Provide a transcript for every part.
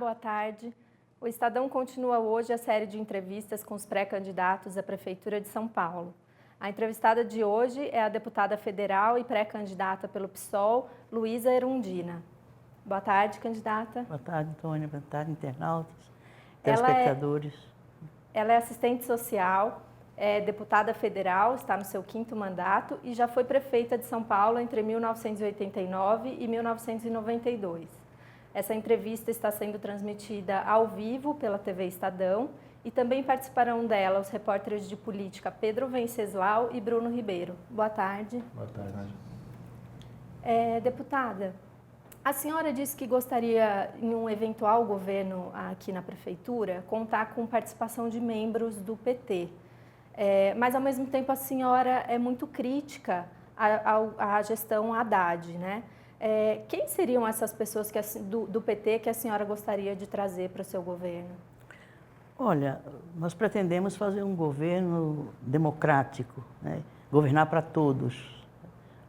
boa tarde. O Estadão continua hoje a série de entrevistas com os pré-candidatos à Prefeitura de São Paulo. A entrevistada de hoje é a deputada federal e pré-candidata pelo PSOL, Luísa Erundina. Boa tarde, candidata. Boa tarde, Antônia. Boa tarde, internautas, telespectadores. Ela é assistente social, é deputada federal, está no seu 5º mandato e já foi prefeita de São Paulo entre 1989 e 1992. Essa entrevista está sendo transmitida ao vivo pela TV Estadão e também participarão dela os repórteres de política Pedro Venceslau e Bruno Ribeiro. Boa tarde. Boa tarde. Deputada, a senhora disse que gostaria, em um eventual governo aqui na Prefeitura, contar com participação de membros do PT. Mas, ao mesmo tempo, a senhora é muito crítica à gestão Haddad, né? Quem seriam essas pessoas do PT que a senhora gostaria de trazer para o seu governo? Olha, nós pretendemos fazer um governo democrático, né? Governar para todos,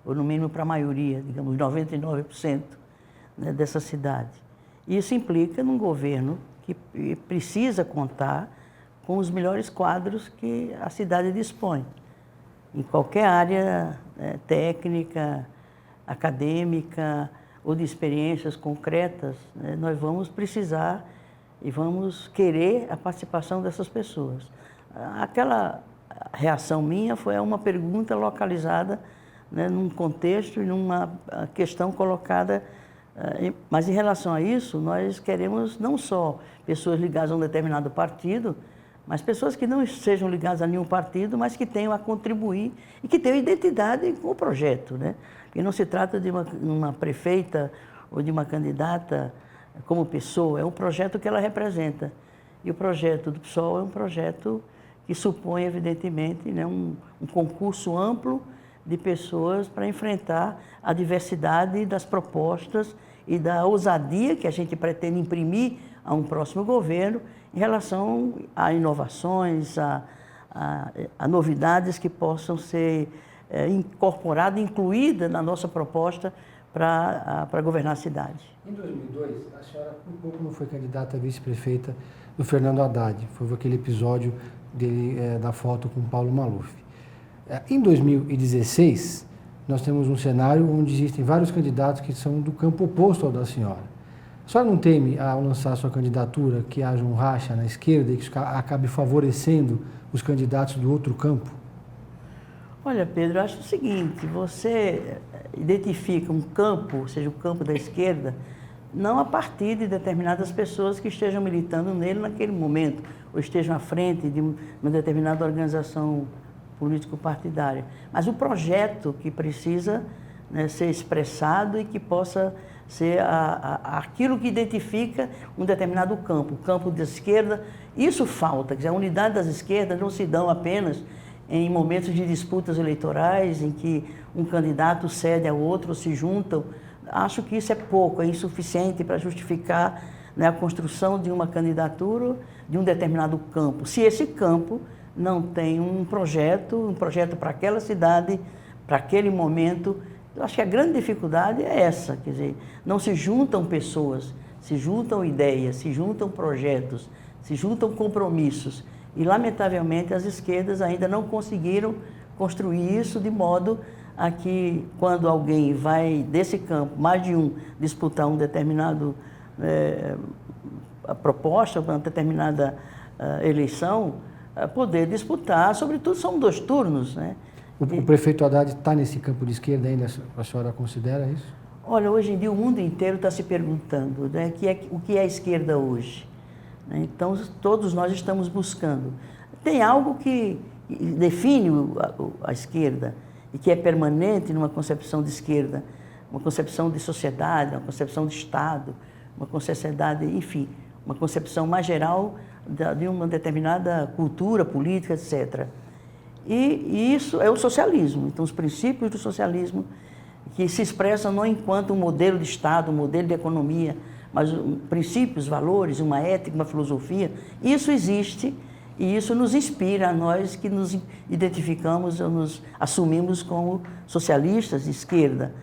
ou no mínimo para a maioria, digamos 99%, né, dessa cidade. Isso implica num governo que precisa contar com os melhores quadros que a cidade dispõe, em qualquer área técnica, acadêmica ou de experiências concretas, né, nós vamos precisar e vamos querer a participação dessas pessoas. Aquela reação minha foi a uma pergunta localizada, né, num contexto e numa questão colocada, mas em relação a isso, nós queremos não só pessoas ligadas a um determinado partido, mas pessoas que não sejam ligadas a nenhum partido, mas que tenham a contribuir e que tenham identidade com o projeto, né? Porque não se trata de uma prefeita ou de uma candidata como pessoa, é um projeto que ela representa. E o projeto do PSOL é um projeto que supõe, evidentemente, né, um concurso amplo de pessoas para enfrentar a diversidade das propostas e da ousadia que a gente pretende imprimir a um próximo governo em relação a inovações, a novidades que possam ser incorporadas, incluídas na nossa proposta para governar a cidade. Em 2002, a senhora por pouco não foi candidata a vice-prefeita do Fernando Haddad. Foi aquele episódio dele, da foto com Paulo Maluf. Em 2016, nós temos um cenário onde existem vários candidatos que são do campo oposto ao da senhora. A senhora não teme, ao lançar sua candidatura, que haja um racha na esquerda e que isso acabe favorecendo os candidatos do outro campo? Olha, Pedro, eu acho o seguinte, você identifica um campo, ou seja, o campo da esquerda, não a partir de determinadas pessoas que estejam militando nele naquele momento, ou estejam à frente de uma determinada organização político-partidária, mas o projeto que precisa, né, ser expressado e que possa ser aquilo que identifica um determinado campo, o campo da esquerda. Isso falta, quer dizer, a unidade das esquerdas não se dão apenas em momentos de disputas eleitorais, em que um candidato cede ao outro, se juntam. Acho que isso é pouco, é insuficiente para justificar, né, a construção de uma candidatura de um determinado campo. Se esse campo não tem um projeto para aquela cidade, para aquele momento, eu acho que a grande dificuldade é essa, quer dizer, não se juntam pessoas, se juntam ideias, se juntam projetos, se juntam compromissos. E, lamentavelmente, as esquerdas ainda não conseguiram construir isso de modo a que, quando alguém vai desse campo, mais de um, disputar um determinado proposta, uma determinada eleição, poder disputar, sobretudo são 2 turnos, né? O prefeito Haddad está nesse campo de esquerda ainda, a senhora considera isso? Olha, hoje em dia o mundo inteiro está se perguntando, né, o que é a esquerda hoje. Então, todos nós estamos buscando. Tem algo que define a esquerda e que é permanente numa concepção de esquerda, uma concepção de sociedade, uma concepção de Estado, uma concepção, enfim, uma concepção mais geral de uma determinada cultura política, etc. E isso é o socialismo. Então, os princípios do socialismo que se expressam não enquanto um modelo de Estado, um modelo de economia, mas princípios, valores, uma ética, uma filosofia, isso existe e isso nos inspira a nós que nos identificamos ou nos assumimos como socialistas de esquerda.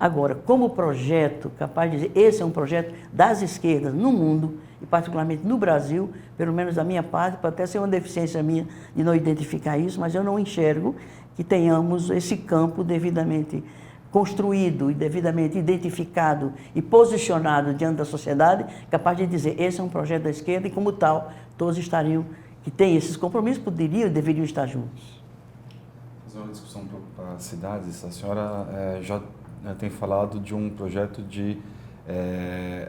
Agora, como projeto, capaz de dizer, esse é um projeto das esquerdas no mundo, e particularmente no Brasil, pelo menos da minha parte, pode até ser uma deficiência minha de não identificar isso, mas eu não enxergo que tenhamos esse campo devidamente construído e devidamente identificado e posicionado diante da sociedade, capaz de dizer, esse é um projeto da esquerda e como tal, todos estariam, que têm esses compromissos, poderiam e deveriam estar juntos. Fazer uma discussão para as cidades, a senhora já tem falado de um projeto de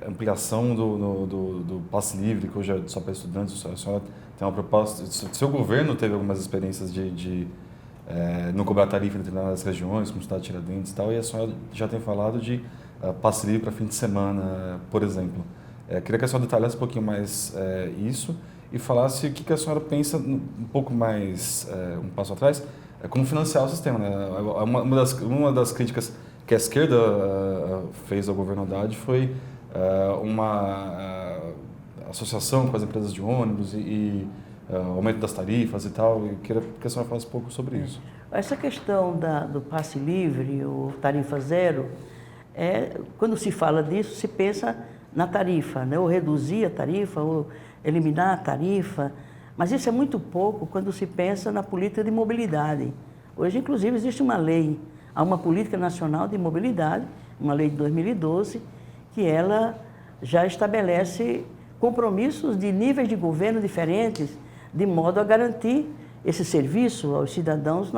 ampliação do passe livre, que hoje é só para estudantes. A senhora tem uma proposta, seu governo teve algumas experiências de não cobrar tarifa em determinadas regiões, como o estado de Tiradentes e tal, e a senhora já tem falado de passe livre para fim de semana, por exemplo. Queria que a senhora detalhasse um pouquinho mais isso e falasse o que a senhora pensa um pouco mais, um passo atrás, como financiar o sistema, né? Uma das críticas que a esquerda fez ao governo Haddad foi uma associação com as empresas de ônibus e aumento das tarifas e tal. Eu queria que a senhora falasse um pouco sobre isso. Essa questão do passe livre, ou tarifa zero, quando se fala disso, se pensa na tarifa, né? Ou reduzir a tarifa, ou eliminar a tarifa, mas isso é muito pouco quando se pensa na política de mobilidade. Hoje, inclusive, existe uma lei, há uma política nacional de mobilidade, uma lei de 2012, que ela já estabelece compromissos de níveis de governo diferentes, de modo a garantir esse serviço aos cidadãos,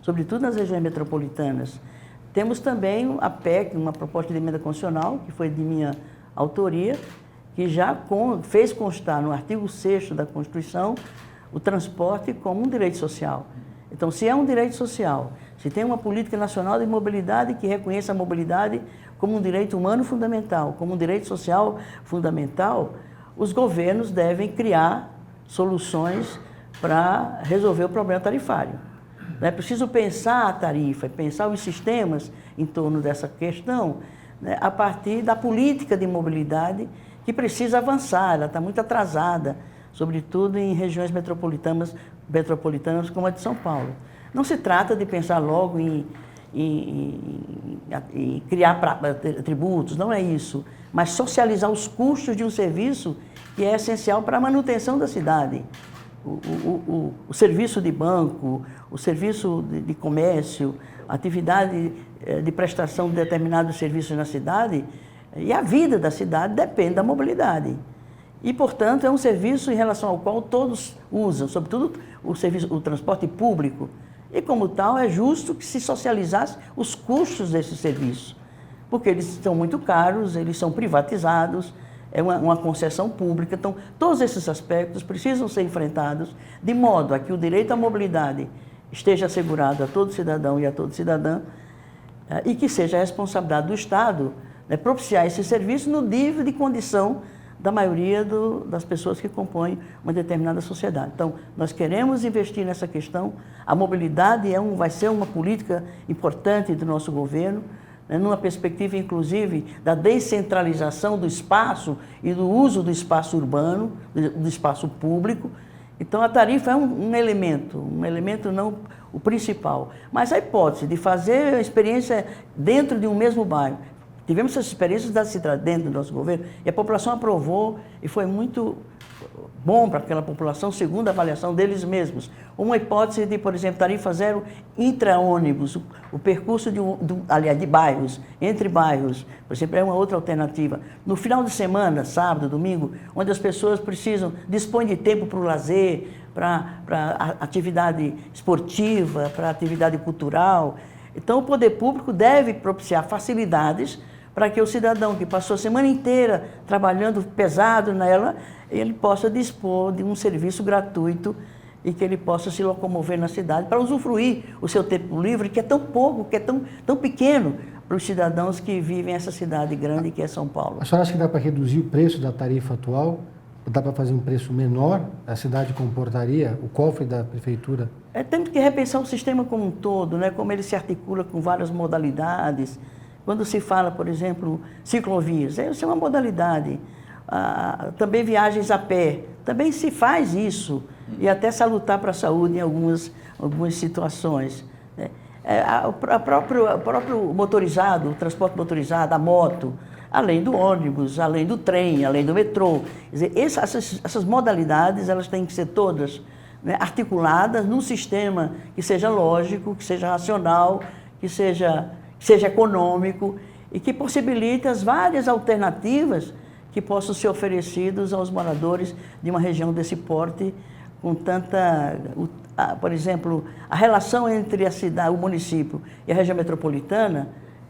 sobretudo nas regiões metropolitanas. Temos também a PEC, uma proposta de emenda constitucional, que foi de minha autoria, que já fez constar no artigo 6º da Constituição o transporte como um direito social. Então, se é um direito social, se tem uma política nacional de mobilidade que reconheça a mobilidade como um direito humano fundamental, como um direito social fundamental, os governos devem criar soluções para resolver o problema tarifário. É preciso pensar a tarifa, pensar os sistemas em torno dessa questão, né, a partir da política de mobilidade que precisa avançar, ela está muito atrasada, sobretudo em regiões metropolitanas como a de São Paulo. Não se trata de pensar logo em criar tributos, não é isso, mas socializar os custos de um serviço que é essencial para a manutenção da cidade. O serviço de banco, o serviço de comércio, a atividade de prestação de determinados serviços na cidade e a vida da cidade depende da mobilidade. E, portanto, é um serviço em relação ao qual todos usam, sobretudo o transporte público. E, como tal, é justo que se socializasse os custos desse serviço, porque eles são muito caros, eles são privatizados, é uma concessão pública. Então, todos esses aspectos precisam ser enfrentados de modo a que o direito à mobilidade esteja assegurado a todo cidadão e a toda cidadã e que seja a responsabilidade do Estado, né, propiciar esse serviço no nível de condição da maioria das pessoas que compõem uma determinada sociedade. Então, nós queremos investir nessa questão. A mobilidade vai ser uma política importante do nosso governo, né, numa perspectiva, inclusive, da descentralização do espaço e do uso do espaço urbano, do espaço público. Então, a tarifa é um elemento não o principal. Mas a hipótese de fazer a experiência dentro de um mesmo bairro, tivemos essas experiências da cidade dentro do nosso governo e a população aprovou e foi muito bom para aquela população, segundo a avaliação deles mesmos. Uma hipótese de, por exemplo, tarifa zero intra-ônibus, o percurso de bairros, entre bairros, por exemplo, é uma outra alternativa. No final de semana, sábado, domingo, onde as pessoas dispõem de tempo para o lazer, para atividade esportiva, para atividade cultural. Então, o poder público deve propiciar facilidades para que o cidadão que passou a semana inteira trabalhando pesado nela, ele possa dispor de um serviço gratuito e que ele possa se locomover na cidade para usufruir o seu tempo livre, que é tão pouco, que é tão pequeno para os cidadãos que vivem essa cidade grande que é São Paulo. A senhora acha que dá para reduzir o preço da tarifa atual? Dá para fazer um preço menor? A cidade comportaria? O cofre da prefeitura? Temos que repensar o sistema como um todo, né? Como ele se articula com várias modalidades. Quando se fala, por exemplo, ciclovias, isso é uma modalidade. Também viagens a pé, também se faz isso, e até salutar para a saúde em algumas situações, né? O próprio motorizado, o transporte motorizado, a moto, além do ônibus, além do trem, além do metrô. Quer dizer, essas modalidades, elas têm que ser todas, né, articuladas num sistema que seja lógico, que seja racional, que seja econômico e que possibilite as várias alternativas que possam ser oferecidas aos moradores de uma região desse porte, com tanta... Por exemplo, a relação entre a cidade, o município e a região metropolitana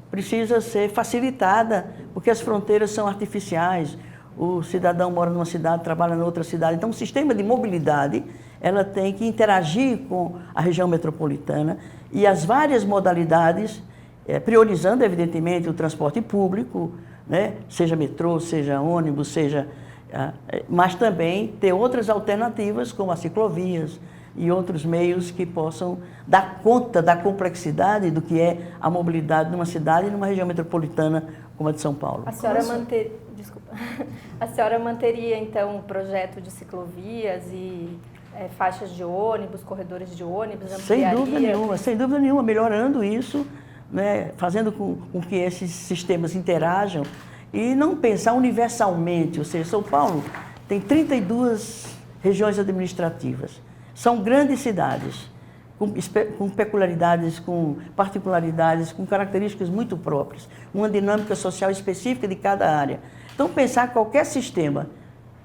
precisa ser facilitada, porque as fronteiras são artificiais. O cidadão mora numa cidade, trabalha em outra cidade. Então, o sistema de mobilidade, ela tem que interagir com a região metropolitana e as várias modalidades, priorizando, evidentemente, o transporte público, né? Seja metrô, seja ônibus, mas também ter outras alternativas, como as ciclovias e outros meios que possam dar conta da complexidade do que é a mobilidade numa cidade e numa região metropolitana como a de São Paulo. A senhora manteria, então, o projeto de ciclovias e faixas de ônibus, corredores de ônibus, ampliaria? Sem dúvida nenhuma, melhorando isso, né, fazendo com que esses sistemas interajam e não pensar universalmente, ou seja, São Paulo tem 32 regiões administrativas, são grandes cidades, com peculiaridades, com particularidades, com características muito próprias, uma dinâmica social específica de cada área. Então, pensar qualquer sistema,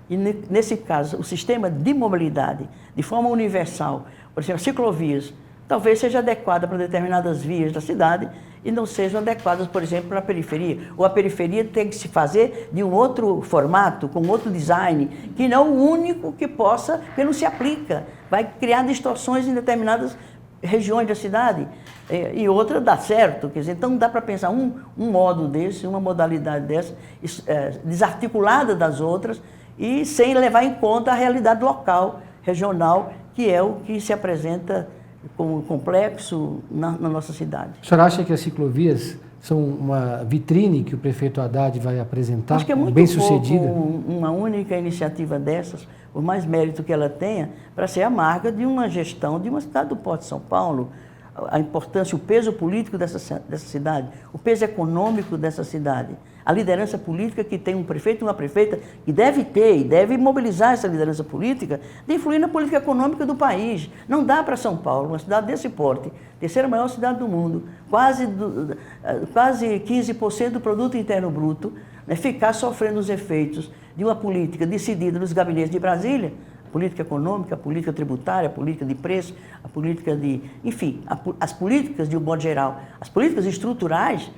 e nesse caso, o sistema de mobilidade, de forma universal, por exemplo, ciclovias, talvez seja adequada para determinadas vias da cidade e não sejam adequadas, por exemplo, para a periferia. Ou a periferia tem que se fazer de um outro formato, com outro design, que não é o único que possa, que não se aplica. Vai criar distorções em determinadas regiões da cidade e outra dá certo. Quer dizer, então dá para pensar um modo desse, uma modalidade dessa, desarticulada das outras e sem levar em conta a realidade local, regional, que é o que se apresenta como complexo na nossa cidade. O senhor acha que as ciclovias são uma vitrine que o prefeito Haddad vai apresentar, acho que é muito bem sucedida? Uma única iniciativa dessas, por mais mérito que ela tenha, para ser a marca de uma gestão de uma cidade do Porto de São Paulo, a importância, o peso político dessa cidade, o peso econômico dessa cidade, a liderança política que tem um prefeito e uma prefeita que deve ter e deve mobilizar essa liderança política de influir na política econômica do país. Não dá para São Paulo, uma cidade desse porte, terceira maior cidade do mundo, quase 15% do produto interno bruto, né, ficar sofrendo os efeitos de uma política decidida nos gabinetes de Brasília, política econômica, a política tributária, a política de preço, a política de... Enfim, as políticas de um modo geral, as políticas estruturais,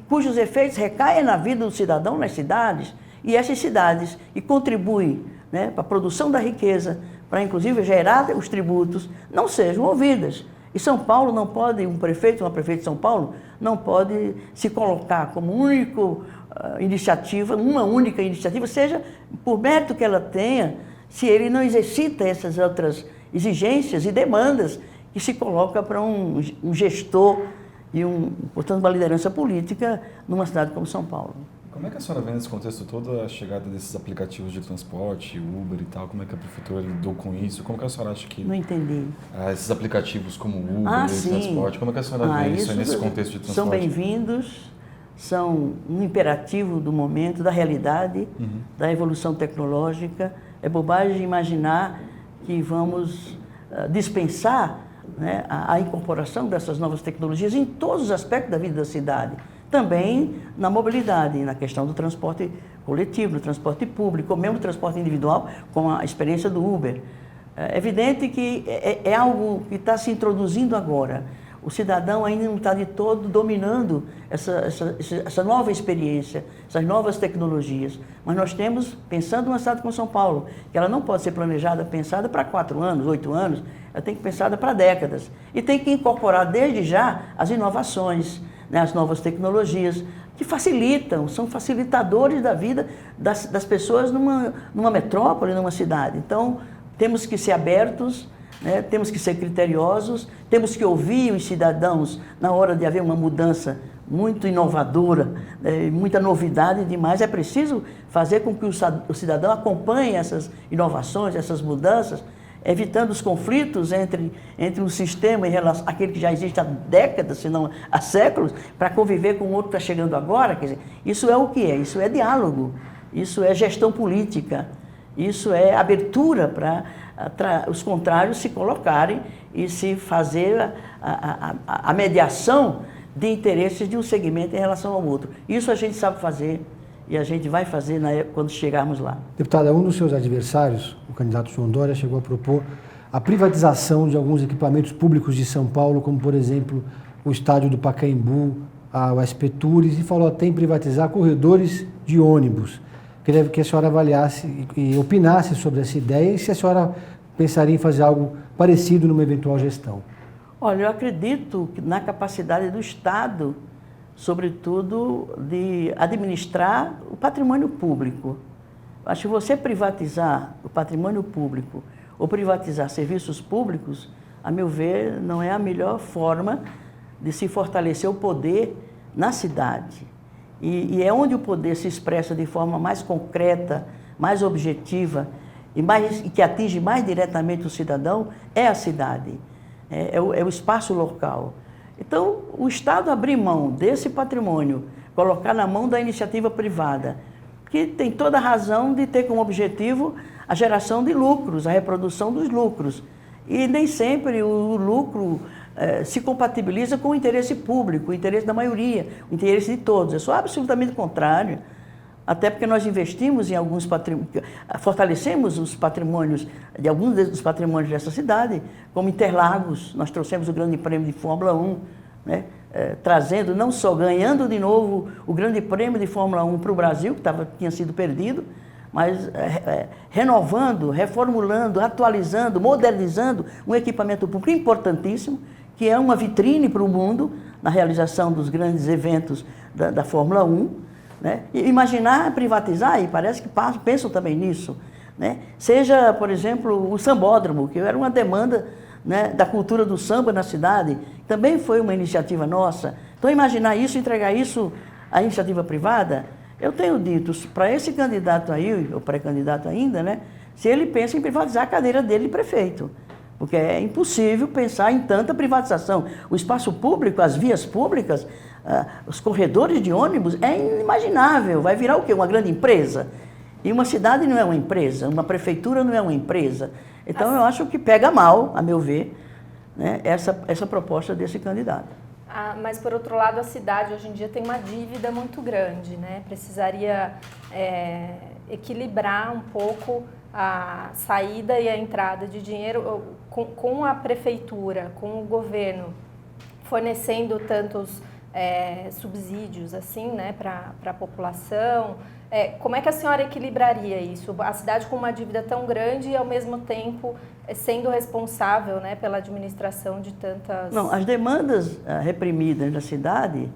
cujos efeitos recaem na vida do cidadão nas cidades, e essas cidades que contribuem, né, para a produção da riqueza, para inclusive gerar os tributos, não sejam ouvidas. E São Paulo não pode, um prefeito, uma prefeita de São Paulo, não pode se colocar como única iniciativa, seja por mérito que ela tenha, se ele não exercita essas outras exigências e demandas que se coloca para um gestor e, portanto, uma liderança política numa cidade como São Paulo. Como é que a senhora vê nesse contexto todo a chegada desses aplicativos de transporte, Uber e tal? Como é que a prefeitura lidou com isso? Como que a senhora acha que... Não entendi. Esses aplicativos como Uber e transporte, como é que a senhora vê isso nesse contexto de transporte? São bem-vindos, são um imperativo do momento, da realidade, da evolução tecnológica. É bobagem imaginar que vamos dispensar, né, a incorporação dessas novas tecnologias em todos os aspectos da vida da cidade. Também na mobilidade, na questão do transporte coletivo, do transporte público, ou mesmo do transporte individual, com a experiência do Uber. É evidente que é algo que está se introduzindo agora. O cidadão ainda não está de todo dominando essa nova experiência, essas novas tecnologias. Mas nós temos, pensando numa cidade como São Paulo, que ela não pode ser planejada, pensada para 4 anos, 8 anos, ela tem que ser pensada para décadas. E tem que incorporar desde já as inovações, né, as novas tecnologias, que facilitam, são facilitadores da vida das pessoas numa metrópole, numa cidade. Então, temos que ser abertos, né, temos que ser criteriosos, temos que ouvir os cidadãos na hora de haver uma mudança muito inovadora, muita novidade demais. É preciso fazer com que o cidadão acompanhe essas inovações, essas mudanças, evitando os conflitos entre um sistema em relação àquele que já existe há décadas, se não há séculos, para conviver com o outro que está chegando agora. Quer dizer, isso é o que é? Isso é diálogo, isso é gestão política, isso é abertura para os contrários se colocarem e se fazer a mediação de interesses de um segmento em relação ao outro. Isso a gente sabe fazer e a gente vai fazer quando chegarmos lá. Deputada, um dos seus adversários, o candidato João Dória, chegou a propor a privatização de alguns equipamentos públicos de São Paulo, como, por exemplo, o estádio do Pacaembu, o SP Tours, e falou até em privatizar corredores de ônibus. Queria que a senhora avaliasse e opinasse sobre essa ideia e se a senhora pensaria em fazer algo parecido numa eventual gestão. Olha, eu acredito na capacidade do Estado, sobretudo, de administrar o patrimônio público. Acho que você privatizar o patrimônio público ou privatizar serviços públicos, a meu ver, não é a melhor forma de se fortalecer o poder na cidade. E é onde o poder se expressa de forma mais concreta, mais objetiva e que atinge mais diretamente o cidadão, é a cidade, é o espaço local. Então, o Estado abrir mão desse patrimônio, colocar na mão da iniciativa privada, que tem toda a razão de ter como objetivo a geração de lucros, a reprodução dos lucros. E nem sempre o lucro se compatibiliza com o interesse público, o interesse da maioria, o interesse de todos. Eu sou absolutamente contrário, até porque nós investimos em alguns patrimônios, fortalecemos os patrimônios de alguns dos patrimônios dessa cidade, como Interlagos. Nós trouxemos o Grande Prêmio de Fórmula 1, né? Trazendo, não só ganhando de novo o Grande Prêmio de Fórmula 1 para o Brasil, que tinha sido perdido, mas renovando, reformulando, atualizando, modernizando um equipamento público importantíssimo, que é uma vitrine para o mundo na realização dos grandes eventos da Fórmula 1. Né? E imaginar privatizar, e parece que pensam também nisso, né? Seja, por exemplo, o sambódromo, que era uma demanda, né, da cultura do samba na cidade, também foi uma iniciativa nossa. Então, imaginar isso, entregar isso à iniciativa privada, eu tenho dito para esse candidato aí, ou pré-candidato ainda, né, se ele pensa em privatizar a cadeira dele de prefeito, porque é impossível pensar em tanta privatização. O espaço público, as vias públicas, os corredores de ônibus, é inimaginável. Vai virar o quê? Uma grande empresa? E uma cidade não é uma empresa, uma prefeitura não é uma empresa. Então, eu acho que pega mal, a meu ver, né, essa proposta desse candidato. Mas, por outro lado, a cidade hoje em dia tem uma dívida muito grande, né? Precisaria equilibrar um pouco a saída e a entrada de dinheiro com a prefeitura, com o governo, fornecendo tantos subsídios assim, né, para a população. Como é que a senhora equilibraria isso? A cidade com uma dívida tão grande e, ao mesmo tempo, sendo responsável, né, pela administração de tantas... Não, as demandas reprimidas na cidade,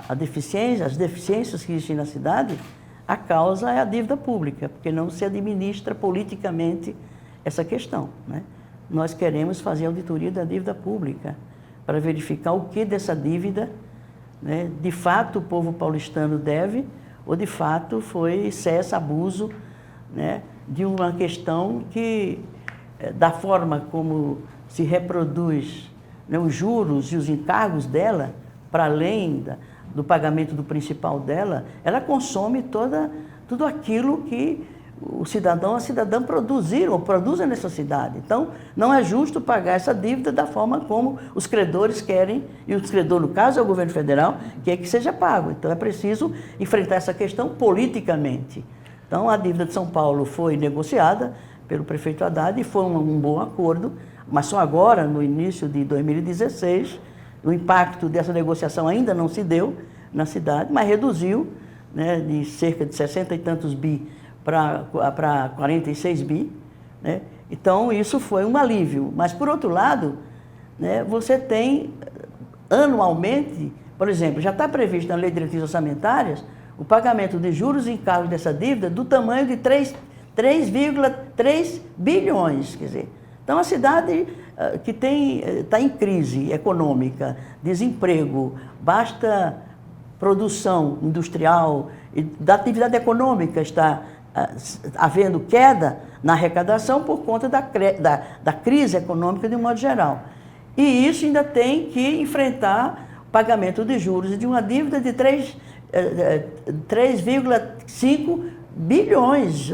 as deficiências que existem na cidade, a causa é a dívida pública, porque não se administra politicamente essa questão, né? Nós queremos fazer a auditoria da dívida pública para verificar o que dessa dívida, né, de fato o povo paulistano deve, ou de fato foi excesso, abuso, né, de uma questão que, da forma como se reproduz, né, os juros e os encargos dela, para além do pagamento do principal dela, ela consome tudo aquilo que o cidadão, a cidadã produzem nessa cidade. Então, não é justo pagar essa dívida da forma como os credores querem, e o credor, no caso, é o governo federal, quer que seja pago. Então, é preciso enfrentar essa questão politicamente. Então, a dívida de São Paulo foi negociada pelo prefeito Haddad e foi um bom acordo, mas só agora, no início de 2016, o impacto dessa negociação ainda não se deu na cidade, mas reduziu, né, de cerca de 60 e tantos bi para 46 bi, né? Então, isso foi um alívio. Mas, por outro lado, né, você tem anualmente, por exemplo, já está previsto na Lei de Diretrizes Orçamentárias o pagamento de juros e encargos dessa dívida do tamanho de 3,3 bilhões. Quer dizer, então, a cidade que está em crise econômica, desemprego, basta produção industrial, e da atividade econômica está havendo queda na arrecadação por conta da crise econômica de um modo geral. E isso ainda tem que enfrentar o pagamento de juros de uma dívida de 3,5 bilhões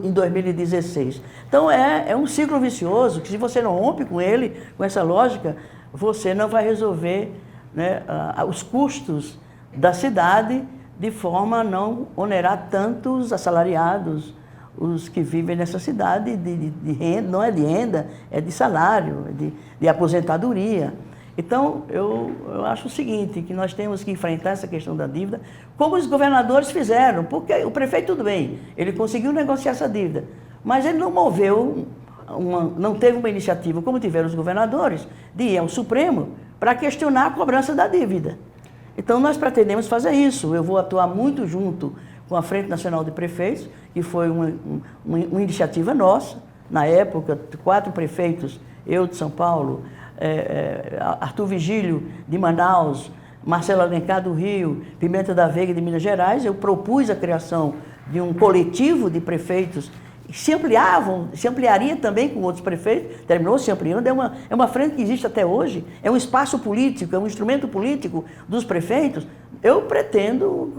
em 2016. Então é um ciclo vicioso que, se você não rompe com ele, com essa lógica, você não vai resolver, né, os custos da cidade de forma a não onerar tanto os assalariados, os que vivem nessa cidade de renda, não é de renda, é de salário, de aposentadoria. Então, eu acho o seguinte, que nós temos que enfrentar essa questão da dívida, como os governadores fizeram, porque o prefeito, tudo bem, ele conseguiu negociar essa dívida, mas ele não não teve uma iniciativa, como tiveram os governadores, de ir ao Supremo para questionar a cobrança da dívida. Então, nós pretendemos fazer isso. Eu vou atuar muito junto com a Frente Nacional de Prefeitos, que foi uma iniciativa nossa. Na época, 4 prefeitos, eu de São Paulo, Arthur Vigílio de Manaus, Marcelo Alencar do Rio, Pimenta da Veiga de Minas Gerais, eu propus a criação de um coletivo de prefeitos que se ampliaria também com outros prefeitos, terminou se ampliando, é uma frente que existe até hoje, é um espaço político, é um instrumento político dos prefeitos. Eu pretendo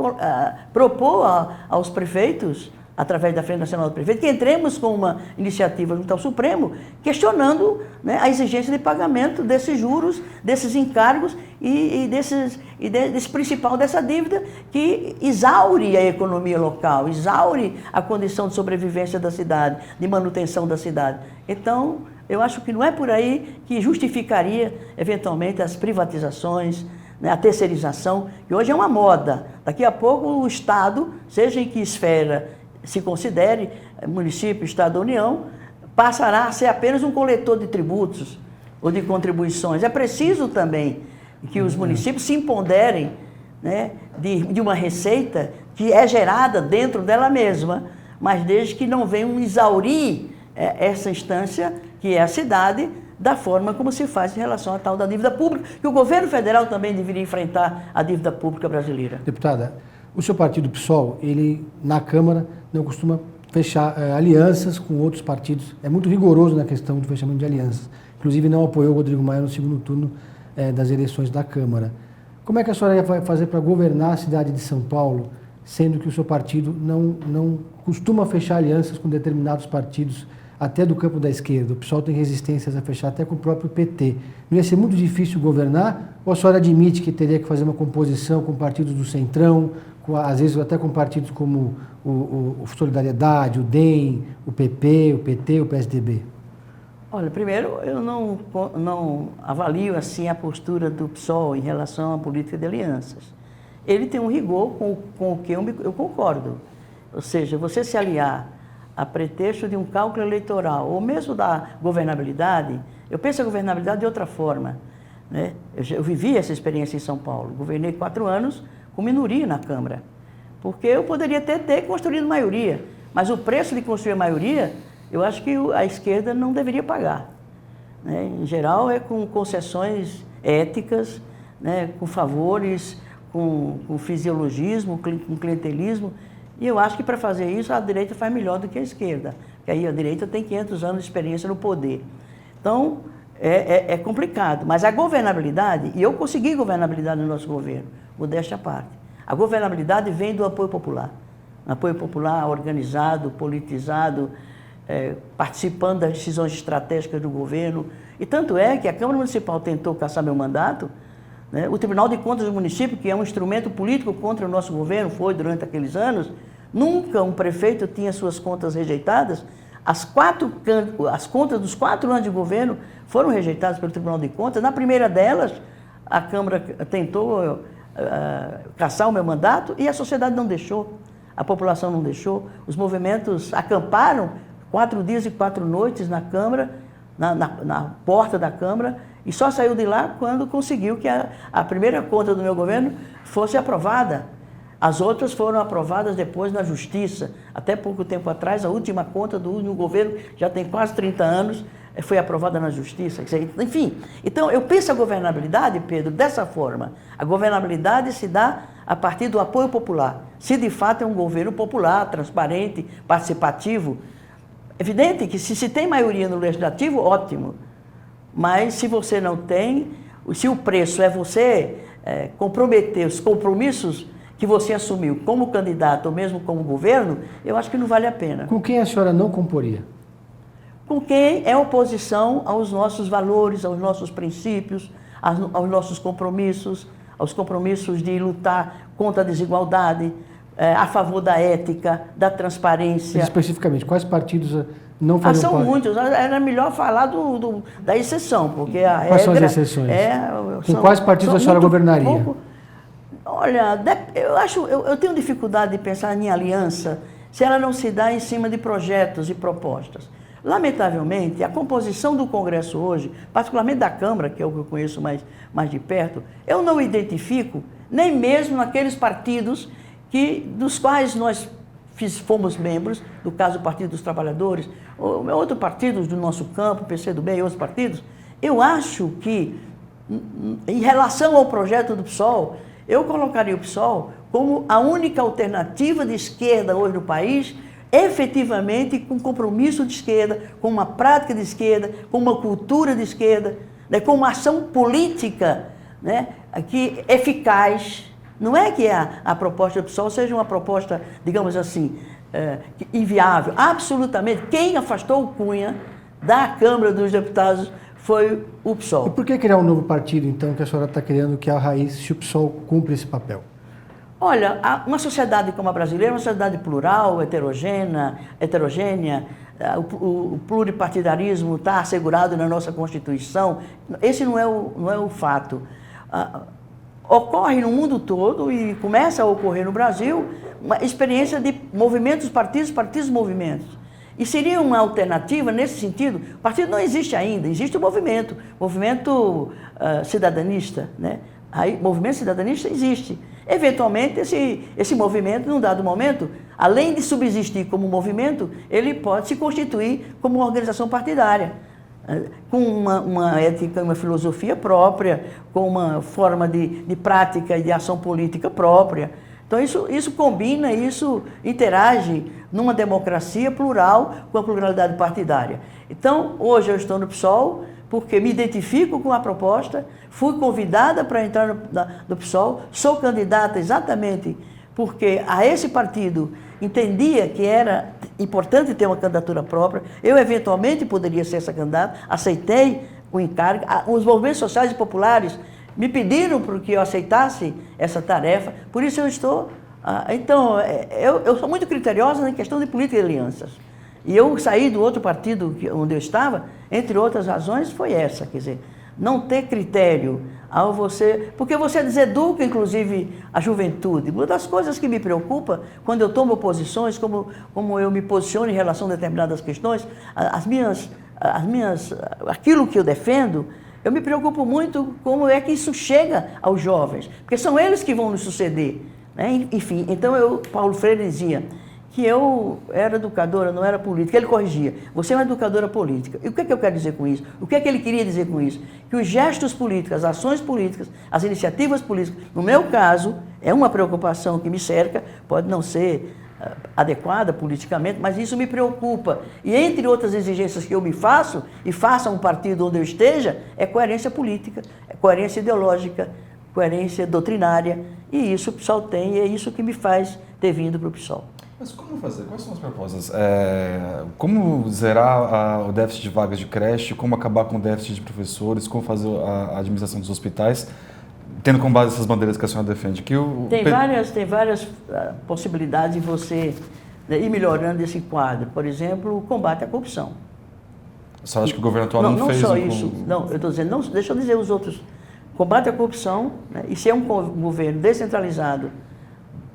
propor aos prefeitos, através da Frente Nacional do Prefeito, que entremos com uma iniciativa junto ao Supremo, questionando, né, a exigência de pagamento desses juros, desses encargos desse principal dessa dívida que exaure a economia local, exaure a condição de sobrevivência da cidade, de manutenção da cidade. Então, eu acho que não é por aí que justificaria, eventualmente, as privatizações, né, a terceirização, que hoje é uma moda. Daqui a pouco o Estado, seja em que esfera se considere, município, Estado ou União, passará a ser apenas um coletor de tributos ou de contribuições. É preciso também que os municípios se empoderem, né, de uma receita que é gerada dentro dela mesma, mas desde que não venham exaurir essa instância, que é a cidade, da forma como se faz em relação à tal da dívida pública, que o governo federal também deveria enfrentar a dívida pública brasileira. Deputada, o seu partido, PSOL, ele na Câmara não costuma fechar alianças com outros partidos, é muito rigoroso na questão do fechamento de alianças. Inclusive não apoiou o Rodrigo Maia no segundo turno das eleições da Câmara. Como é que a senhora vai fazer para governar a cidade de São Paulo, sendo que o seu partido não costuma fechar alianças com determinados partidos, até do campo da esquerda? O PSOL tem resistências a fechar até com o próprio PT. Não ia ser muito difícil governar? Ou a senhora admite que teria que fazer uma composição com partidos do Centrão, às vezes até com partidos como o Solidariedade, o DEM, o PP, o PT, o PSDB? Olha, primeiro, eu não avalio assim a postura do PSOL em relação à política de alianças. Ele tem um rigor com o que eu concordo. Ou seja, você se aliar a pretexto de um cálculo eleitoral, ou mesmo da governabilidade, eu penso a governabilidade de outra forma, né? Eu vivi essa experiência em São Paulo, governei 4 anos com minoria na Câmara, porque eu poderia ter construído maioria, mas o preço de construir a maioria, eu acho que a esquerda não deveria pagar, né? Em geral, é com concessões éticas, né? Com favores, com fisiologismo, com clientelismo, e eu acho que para fazer isso a direita faz melhor do que a esquerda, porque aí a direita tem 500 anos de experiência no poder. Então, é complicado, mas a governabilidade, e eu consegui governabilidade no nosso governo, modéstia à parte. A governabilidade vem do apoio popular. Um apoio popular organizado, politizado, participando das decisões estratégicas do governo. E tanto é que a Câmara Municipal tentou cassar meu mandato, né? O Tribunal de Contas do município, que é um instrumento político contra o nosso governo, foi durante aqueles anos, nunca um prefeito tinha suas contas rejeitadas. As contas dos 4 anos de governo foram rejeitadas pelo Tribunal de Contas. Na primeira delas, a Câmara tentou cassar o meu mandato e a sociedade não deixou, a população não deixou. Os movimentos acamparam 4 dias e 4 noites na Câmara, na porta da Câmara, e só saiu de lá quando conseguiu que a primeira conta do meu governo fosse aprovada. As outras foram aprovadas depois na Justiça. Até pouco tempo atrás, a última conta do último governo, já tem quase 30 anos, foi aprovada na Justiça. Enfim, então eu penso a governabilidade, Pedro, dessa forma. A governabilidade se dá a partir do apoio popular. Se de fato é um governo popular, transparente, participativo, evidente que se tem maioria no legislativo, ótimo. Mas se você não tem, se o preço é você comprometer os compromissos que você assumiu como candidato ou mesmo como governo, eu acho que não vale a pena. Com quem a senhora não comporia? Com quem é oposição aos nossos valores, aos nossos princípios, aos nossos compromissos, aos compromissos de lutar contra a desigualdade, a favor da ética, da transparência. Especificamente, quais partidos não fariam são parte? muitos. Era melhor falar da exceção, porque a regra... Quais são as exceções? Com quais partidos a senhora governaria? Olha, eu tenho dificuldade de pensar em aliança se ela não se dá em cima de projetos e propostas. Lamentavelmente, a composição do Congresso hoje, particularmente da Câmara, que é o que eu conheço mais de perto, eu não identifico nem mesmo naqueles partidos dos quais nós fomos membros, no caso do Partido dos Trabalhadores, ou outros partidos do nosso campo, PCdoB e outros partidos. Eu acho que, em relação ao projeto do PSOL, eu colocaria o PSOL como a única alternativa de esquerda hoje no país, efetivamente com compromisso de esquerda, com uma prática de esquerda, com uma cultura de esquerda, né, com uma ação política, né, que eficaz. Não é que a proposta do PSOL seja uma proposta, digamos assim, inviável. Absolutamente. Quem afastou o Cunha da Câmara dos Deputados foi o PSOL. E por que criar um novo partido, então, que a senhora está querendo, que é a Raiz, se o PSOL cumpre esse papel? Olha, uma sociedade como a brasileira é uma sociedade plural, heterogênea, o pluripartidarismo está assegurado na nossa Constituição. Esse não é o fato. Ocorre no mundo todo e começa a ocorrer no Brasil uma experiência de movimentos, partidos, movimentos. E seria uma alternativa nesse sentido. O partido não existe ainda, existe o movimento cidadanista, né? Aí, movimento cidadanista existe. Eventualmente, esse movimento, num dado momento, além de subsistir como movimento, ele pode se constituir como uma organização partidária, com uma ética, uma filosofia própria, com uma forma de prática e de ação política própria. Então, isso combina, isso interage numa democracia plural com a pluralidade partidária. Então, hoje eu estou no PSOL porque me identifico com a proposta, fui convidada para entrar no PSOL, sou candidata exatamente porque a esse partido entendia que era importante ter uma candidatura própria. Eu, eventualmente, poderia ser essa candidata, aceitei o encargo. Os movimentos sociais e populares me pediram para que eu aceitasse essa tarefa, por isso eu estou... Então, eu sou muito criteriosa na questão de política de alianças. E eu saí do outro partido onde eu estava, entre outras razões, foi essa, quer dizer, não ter critério ao você... Porque você deseduca, inclusive, a juventude. Uma das coisas que me preocupa, quando eu tomo posições, como eu me posiciono em relação a determinadas questões, aquilo que eu defendo, eu me preocupo muito como é que isso chega aos jovens, porque são eles que vão nos suceder, né? Enfim, então Paulo Freire dizia que eu era educadora, não era política. Ele corrigia, você é uma educadora política. E o que é que eu quero dizer com isso? O que é que ele queria dizer com isso? Que os gestos políticos, as ações políticas, as iniciativas políticas, no meu caso, é uma preocupação que me cerca, pode não ser adequada politicamente, mas isso me preocupa. E entre outras exigências que eu me faço, e faça um partido onde eu esteja, é coerência política, é coerência ideológica, coerência doutrinária, e isso o PSOL tem, e é isso que me faz ter vindo para o PSOL. Mas como fazer? Quais são as propostas? Como zerar o déficit de vagas de creche, como acabar com o déficit de professores, como fazer a administração dos hospitais, tendo como base essas bandeiras que a senhora defende? Tem várias possibilidades de você ir melhorando esse quadro. Por exemplo, o combate à corrupção. A senhora acha que o governo atual não fez? Não só isso. Não, eu estou dizendo, deixa eu dizer os outros. Combate à corrupção, né, e se é um governo descentralizado,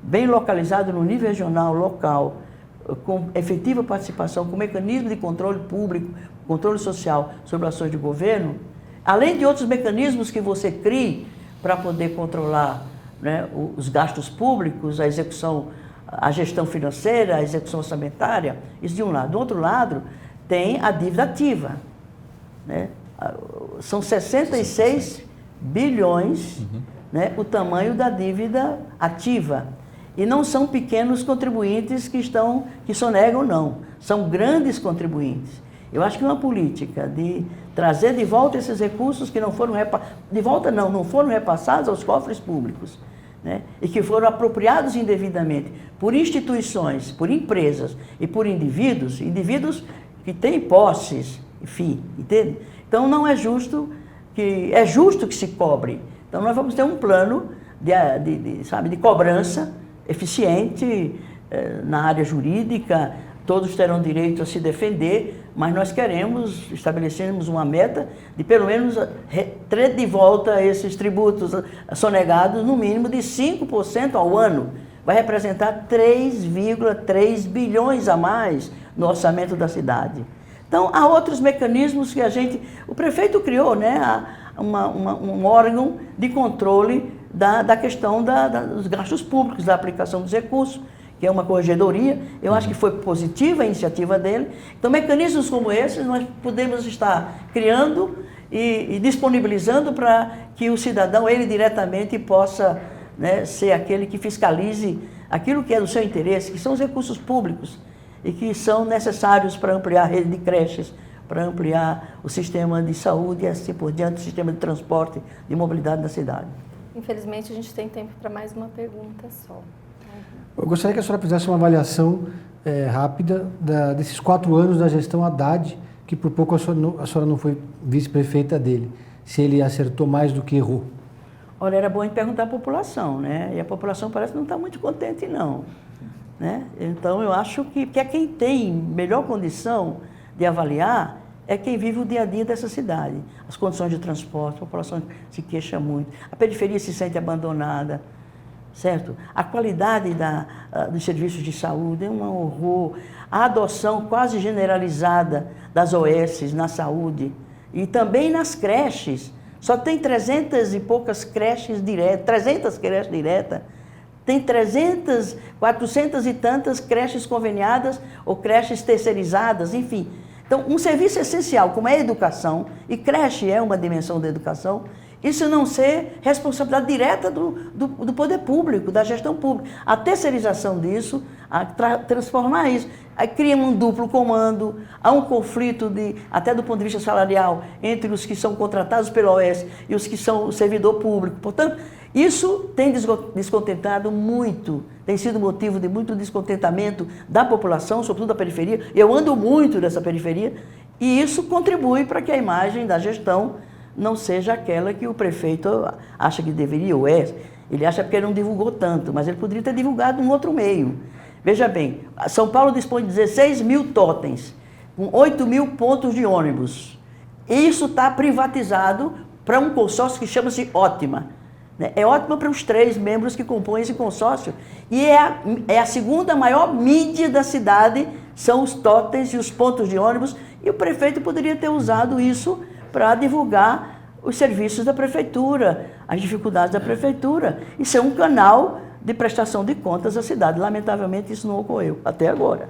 bem localizado no nível regional, local, com efetiva participação, com mecanismo de controle público, controle social sobre ações de governo, além de outros mecanismos que você crie para poder controlar, né, os gastos públicos, a execução, a gestão financeira, a execução orçamentária, isso de um lado. Do outro lado, tem a dívida ativa, né? São 66 bilhões né, o tamanho da dívida ativa. E não são pequenos contribuintes que sonegam, não. São grandes contribuintes. Eu acho que uma política de trazer de volta esses recursos que não foram não foram repassados aos cofres públicos, né, e que foram apropriados indevidamente por instituições, por empresas e por indivíduos que têm posses, enfim, entende? Então não é justo é justo que se cobre. Então nós vamos ter um plano de cobrança eficiente na área jurídica, todos terão direito a se defender, mas nós estabelecemos uma meta de pelo menos ter de volta esses tributos sonegados no mínimo de 5% ao ano. Vai representar 3,3 bilhões a mais no orçamento da cidade. Então, há outros mecanismos que o prefeito criou, né, um órgão de controle da questão dos gastos públicos, da aplicação dos recursos, que é uma corregedoria. Eu acho que foi positiva a iniciativa dele. Então, mecanismos como esses nós podemos estar criando e disponibilizando para que o cidadão, ele diretamente, possa, né, ser aquele que fiscalize aquilo que é do seu interesse, que são os recursos públicos e que são necessários para ampliar a rede de creches, para ampliar o sistema de saúde e assim por diante, o sistema de transporte, de mobilidade da cidade. Infelizmente, a gente tem tempo para mais uma pergunta só. Eu gostaria que a senhora fizesse uma avaliação rápida desses 4 anos da gestão Haddad, que por pouco a senhora não foi vice-prefeita dele. Se ele acertou mais do que errou. Olha, era bom a gente perguntar à população, né? E a população parece que não está muito contente, não. Né? Então, eu acho que é quem tem melhor condição de avaliar é quem vive o dia a dia dessa cidade. As condições de transporte, a população se queixa muito, a periferia se sente abandonada, certo? A qualidade dos serviços de saúde é um horror. A adoção quase generalizada das OS na saúde e também nas creches. Só tem 300 e poucas creches diretas, 300 creches diretas. Tem 400 e tantas creches conveniadas ou creches terceirizadas, enfim. Então, um serviço essencial, como é a educação, e creche é uma dimensão da educação, isso não ser responsabilidade direta do poder público, da gestão pública. A terceirização disso, transformar isso, aí cria um duplo comando, há um conflito, até do ponto de vista salarial, entre os que são contratados pela OS e os que são o servidor público. Portanto, isso tem descontentado muito, tem sido motivo de muito descontentamento da população, sobretudo da periferia. Eu ando muito nessa periferia e isso contribui para que a imagem da gestão não seja aquela que o prefeito acha que deveria ou é. Ele acha porque ele não divulgou tanto, mas ele poderia ter divulgado em outro meio. Veja bem, São Paulo dispõe de 16 mil totens, com 8 mil pontos de ônibus. Isso está privatizado para um consórcio que chama-se Ótima. É ótima para os 3 membros que compõem esse consórcio. E é a segunda maior mídia da cidade, são os totens e os pontos de ônibus, e o prefeito poderia ter usado isso para divulgar os serviços da prefeitura, as dificuldades da prefeitura, e ser um canal de prestação de contas à cidade. Lamentavelmente, isso não ocorreu até agora.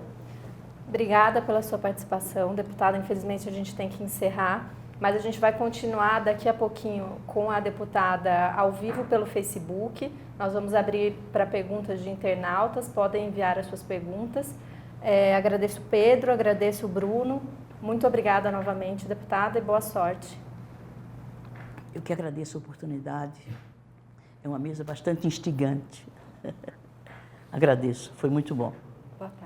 Obrigada pela sua participação, deputada. Infelizmente, a gente tem que encerrar. Mas a gente vai continuar daqui a pouquinho com a deputada ao vivo pelo Facebook. Nós vamos abrir para perguntas de internautas, podem enviar as suas perguntas. Agradeço o Pedro, agradeço o Bruno. Muito obrigada novamente, deputada, e boa sorte. Eu que agradeço a oportunidade. É uma mesa bastante instigante. Agradeço, foi muito bom. Boa tarde.